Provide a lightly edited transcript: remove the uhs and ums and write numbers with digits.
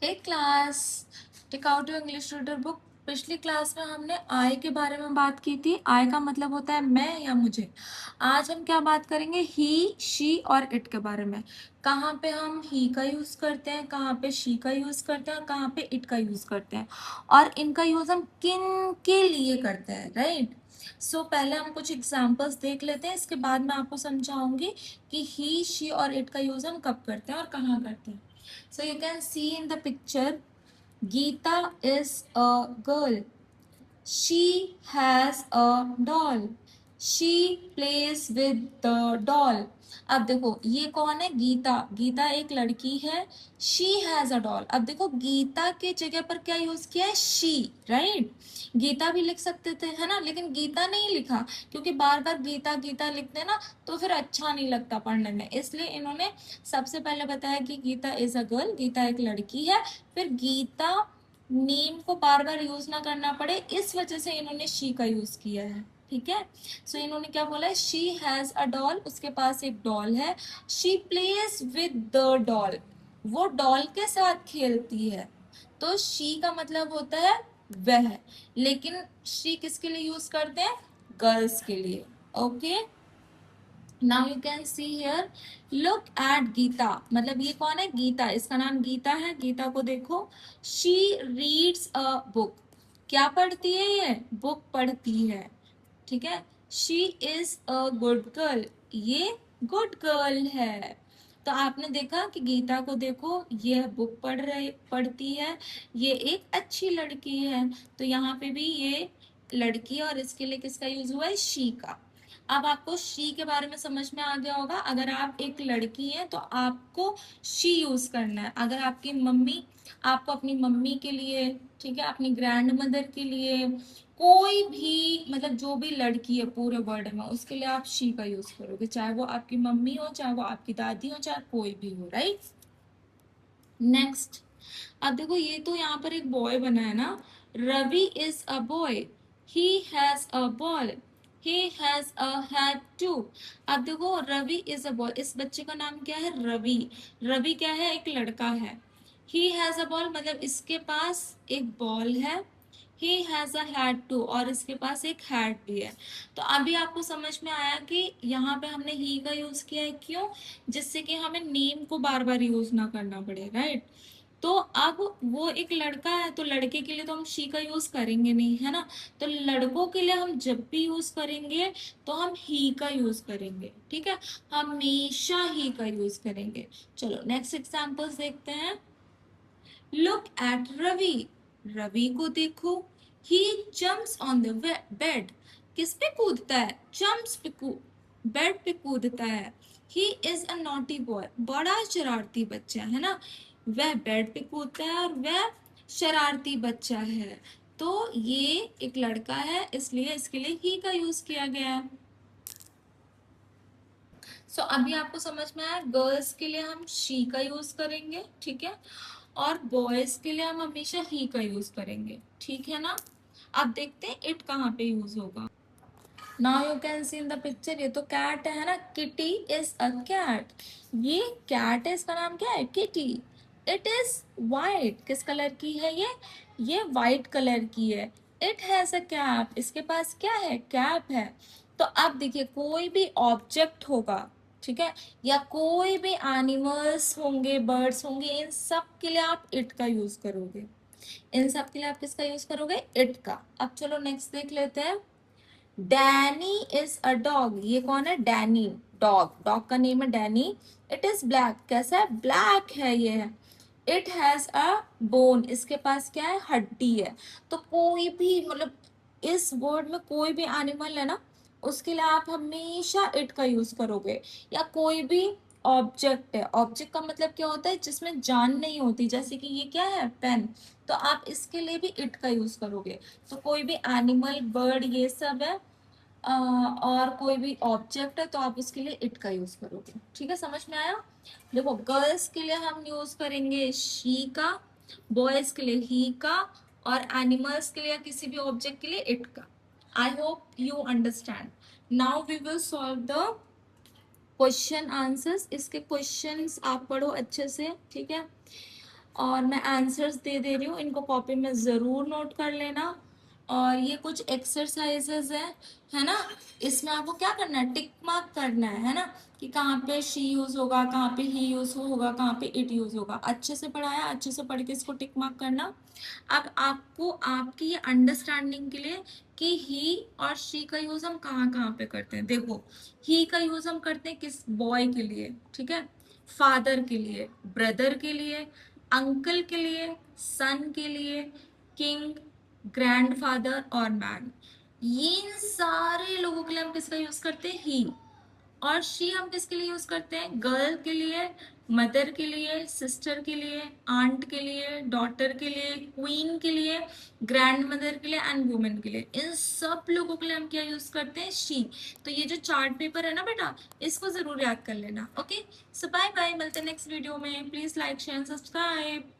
Hey class, take out your English reader book. पिछली class में हमने आई के बारे में बात की थी। आई का मतलब होता है मैं या मुझे। आज हम क्या बात करेंगे? ही, शी और इट के बारे में। कहाँ पे हम ही का यूज करते हैं, कहाँ पे शी का यूज करते हैं और कहाँ पे इट का यूज करते हैं, और इनका यूज हम किन के लिए करते हैं, राइट? सो पहले हम कुछ एग्जाम्पल्स देख लेते हैं, इसके बाद मैं आपको समझाऊंगी कि ही, शी और इट का यूज हम कब करते हैं और कहाँ करते हैं। So you can see in the picture, Geeta is a girl. She has a doll. She plays with the doll. अब देखो ये कौन है? गीता। गीता एक लड़की है। She has a doll. अब देखो गीता के जगह पर क्या यूज किया है? She, right? गीता भी लिख सकते थे, है ना, लेकिन गीता नहीं लिखा क्योंकि बार बार गीता गीता लिखते हैं ना तो फिर अच्छा नहीं लगता पढ़ने में, इसलिए इन्होंने सबसे पहले बताया कि Geeta is a girl, Geeta एक लड़की है। फिर गीता नेम को बार बार यूज ना करना पड़े इस वजह से इन्होंने शी का यूज किया है, ठीक है? सो इन्होंने क्या बोला है? शी हैज अ डॉल, उसके पास एक डॉल है। She plays with the doll, वो डॉल के साथ खेलती है। तो शी का मतलब होता है वह, लेकिन शी किसके लिए यूज करते हैं? गर्ल्स के लिए। Okay, now you can see here, look at Geeta. मतलब ये कौन है? गीता, इसका नाम गीता है। गीता को देखो। शी रीड्स अ बुक, क्या पढ़ती है ये? बुक पढ़ती है, ठीक है? She is a good girl, ये गुड गर्ल है। तो आपने देखा कि गीता को देखो, ये बुक पढ़ती है, ये एक अच्छी लड़की है। तो यहाँ पे भी ये लड़की है और इसके लिए किसका यूज हुआ है? शी का। अब आपको शी के बारे में समझ में आ गया होगा। अगर आप एक लड़की हैं तो आपको शी यूज करना है। अगर आपकी मम्मी, आपको अपनी मम्मी के लिए, ठीक है, अपनी ग्रैंड मदर के लिए, कोई भी मतलब जो भी लड़की है पूरे वर्ल्ड में, उसके लिए आप शी का यूज करोगे, चाहे वो आपकी मम्मी हो, चाहे वो आपकी दादी हो, चाहे कोई भी हो, राइट? नेक्स्ट, अब देखो ये तो यहाँ पर एक बॉय बना है ना। Ravi is a boy, he has a ball, he has a hat too. अब देखो रवि इज अ बॉय, इस बच्चे का नाम क्या है? रवि। रवि क्या है? एक लड़का है। ही हैज अ बॉल मतलब इसके पास एक बॉल है। He has a hat too, और इसके पास एक हैट भी है। तो अभी आपको समझ में आया कि यहाँ पे हमने ही का यूज किया है, क्यों? जिससे कि हमें नेम को बार बार यूज ना करना पड़े, राइट? तो अब वो एक लड़का है तो लड़के के लिए तो हम शी का यूज करेंगे नहीं, है ना? तो लड़कों के लिए हम जब भी यूज करेंगे तो हम ही का यूज करेंगे, ठीक है? हमेशा ही का यूज करेंगे। चलो नेक्स्ट एग्जांपल्स देखते हैं। लुक एट रवि, रवि को देखो। He jumps on the bed, किस पे कूदता है? जम्प्स पे बेड पे कूदता है। He is a naughty boy, बड़ा शरारती बच्चा है ना। वह बेड पे कूदता है और वह शरारती बच्चा है। तो ये एक लड़का है, इसलिए इसके लिए ही का यूज किया गया है। सो अभी आपको समझ में आया, गर्ल्स के लिए हम शी का यूज करेंगे, ठीक है, और बॉयज के लिए हम हमेशा ही का यूज करेंगे, ठीक है ना? अब देखते हैं इट कहाँ पे यूज होगा। Now you can C in the picture, ये तो कैट है ना। किटी इज अ कैट, ये कैट है, इसका नाम क्या है? किटी। इट इज वाइट, किस कलर की है ये वाइट कलर की है। इट हैज अ कैप, इसके पास क्या है? कैप है। तो अब देखिए कोई भी ऑब्जेक्ट होगा, ठीक है, या कोई भी एनिमल्स होंगे, बर्ड्स होंगे, इन सब के लिए आप इट का यूज करोगे। इन सब के लिए आप किसका यूज करोगे? इट का। अब चलो नेक्स्ट देख लेते हैं। डैनी इज अ डॉग, ये कौन है? डैनी, डॉग, डॉग का नेम है डैनी। इट इज ब्लैक, कैसा है? ब्लैक है ये। इट हैज अ बोन, इसके पास क्या है? हड्डी है। तो कोई भी मतलब इस वर्ड में कोई भी एनिमल है ना, उसके लिए आप हमेशा इट का यूज करोगे। या कोई भी ऑब्जेक्ट है, ऑब्जेक्ट का मतलब क्या होता है? जिसमें जान नहीं होती, जैसे कि ये क्या है? पेन। तो आप इसके लिए भी इट का यूज करोगे। तो कोई भी एनिमल, बर्ड, ये सब है, और कोई भी ऑब्जेक्ट है तो आप उसके लिए इट का यूज करोगे, ठीक है? समझ में आया? देखो गर्ल्स के लिए हम यूज करेंगे शी का, बॉयज के लिए ही का, और एनिमल्स के लिए या किसी भी ऑब्जेक्ट के लिए इट का। I hope you understand. Now we will solve the question answers. इसके क्वेश्चंस आप पढ़ो अच्छे से, ठीक है? और मैं आंसर्स दे रही हूँ, इनको कॉपी में ज़रूर नोट कर लेना। और ये कुछ एक्सरसाइजेज है ना, इसमें आपको क्या करना है, टिक मार्क करना है ना, कि कहाँ पे शी यूज होगा, कहाँ पे ही यूज होगा, कहाँ पे इट यूज होगा। अच्छे से पढ़ाया, अच्छे से पढ़ के इसको टिक मार्क करना। अब आपको आपकी ये अंडरस्टैंडिंग के लिए कि ही और शी का यूज हम कहाँ कहाँ पे करते हैं, देखो ही का यूज हम करते हैं किस, बॉय के लिए, ठीक है, फादर के लिए, ब्रदर के लिए, अंकल के लिए, सन के लिए, किंग, ग्रैंडफादर और मैन। ये इन सारे लोगों के लिए हम किसका यूज करते हैं, ही। और शी हम किसके लिए यूज करते हैं, गर्ल के लिए, मदर के लिए, सिस्टर के लिए, आंट के लिए, डॉटर के लिए, क्वीन के लिए, ग्रैंड मदर के लिए एंड वुमेन के लिए। इन सब लोगों के लिए हम क्या यूज करते हैं, शी। तो ये जो चार्ट पेपर है ना बेटा, इसको जरूर याद कर लेना। ओके, सो बाय बाय, मिलते हैं नेक्स्ट वीडियो में। Please like share subscribe.